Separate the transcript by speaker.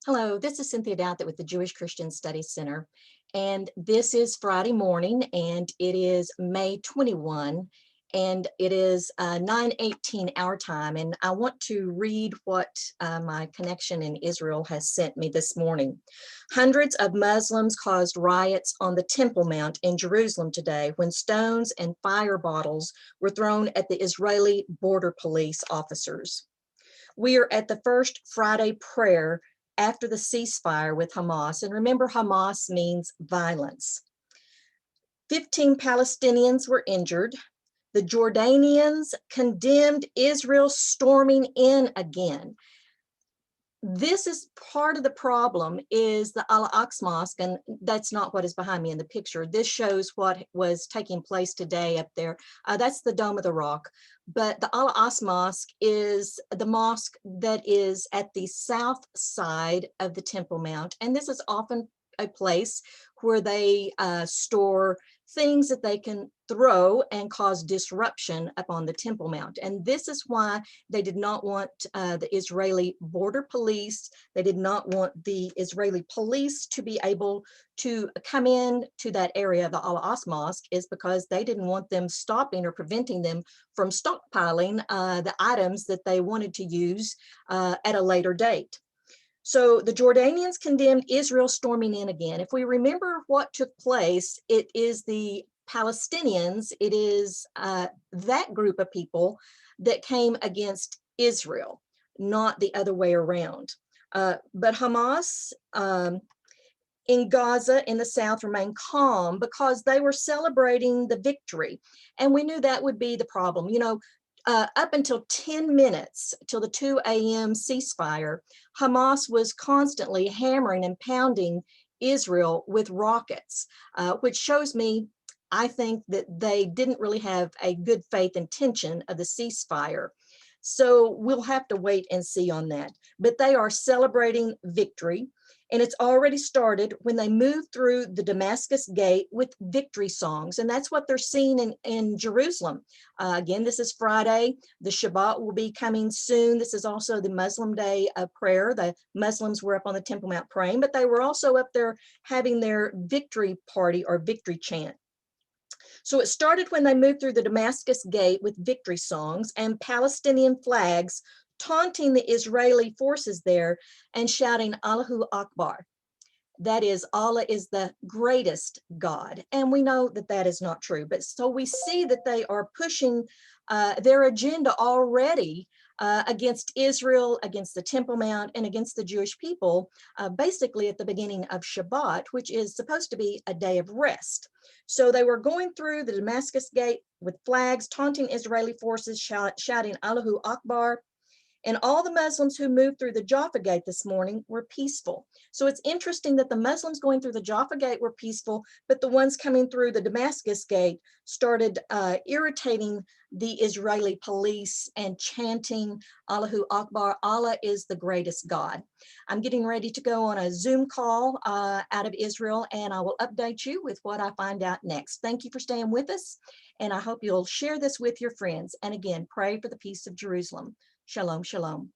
Speaker 1: Hello, this is Cynthia Douthit with the Jewish Christian Studies Center, and this is Friday morning, and it is May 21, and it is 9:18 our time, and I want to read what my connection in Israel has sent me this morning. Hundreds of Muslims caused riots on the Temple Mount in Jerusalem today when stones and fire bottles were thrown at the Israeli border police officers. We are at the first Friday prayer after the ceasefire with Hamas. And remember, Hamas means violence. 15 Palestinians were injured. The Jordanians condemned Israel storming in again. This is part of the problem is the Al-Aqs Mosque, and that's not what is behind me in the picture. This shows what was taking place today up there. That's the Dome of the Rock. But the Al-Aqs Mosque is the mosque that is at the south side of the Temple Mount. And this is often a place where they store things that they can throw and cause disruption upon the Temple Mount. And this is why they did not want the Israeli border police, they did not want the Israeli police to be able to come in to that area of the Al-Aqs Mosque, is because they didn't want them stopping or preventing them from stockpiling the items that they wanted to use at a later date. So the Jordanians condemned Israel storming in again. If we remember what took place, it is the Palestinians, it is that group of people that came against Israel, not the other way around. But Hamas in Gaza in the south remained calm because they were celebrating the victory. And we knew that would be the problem. You know, up until 10 minutes till the 2 a.m. ceasefire, Hamas was constantly hammering and pounding Israel with rockets, which shows me, I think, that they didn't really have a good faith intention of the ceasefire. So we'll have to wait and see on that. But they are celebrating victory. And it's already started when they move through the Damascus Gate with victory songs. And that's what they're seeing in Jerusalem. Again, this is Friday. The Shabbat will be coming soon. This is also the Muslim day of prayer. The Muslims were up on the Temple Mount praying, but they were also up there having their victory party or victory chant. So it started when they moved through the Damascus Gate with victory songs and Palestinian flags, taunting the Israeli forces there and shouting Allahu Akbar. That is, Allah is the greatest God. And we know that that is not true. But so we see that they are pushing their agenda already against Israel, against the Temple Mount, and against the Jewish people, basically at the beginning of Shabbat, which is supposed to be a day of rest. So they were going through the Damascus Gate with flags, taunting Israeli forces, shouting Allahu Akbar. And all the Muslims who moved through the Jaffa Gate this morning were peaceful. So it's interesting that the Muslims going through the Jaffa Gate were peaceful, but the ones coming through the Damascus Gate started irritating the Israeli police and chanting Allahu Akbar, Allah is the greatest God. I'm getting ready to go on a Zoom call out of Israel, and I will update you with what I find out next. Thank you for staying with us, and I hope you'll share this with your friends. And again, pray for the peace of Jerusalem. Shalom, shalom.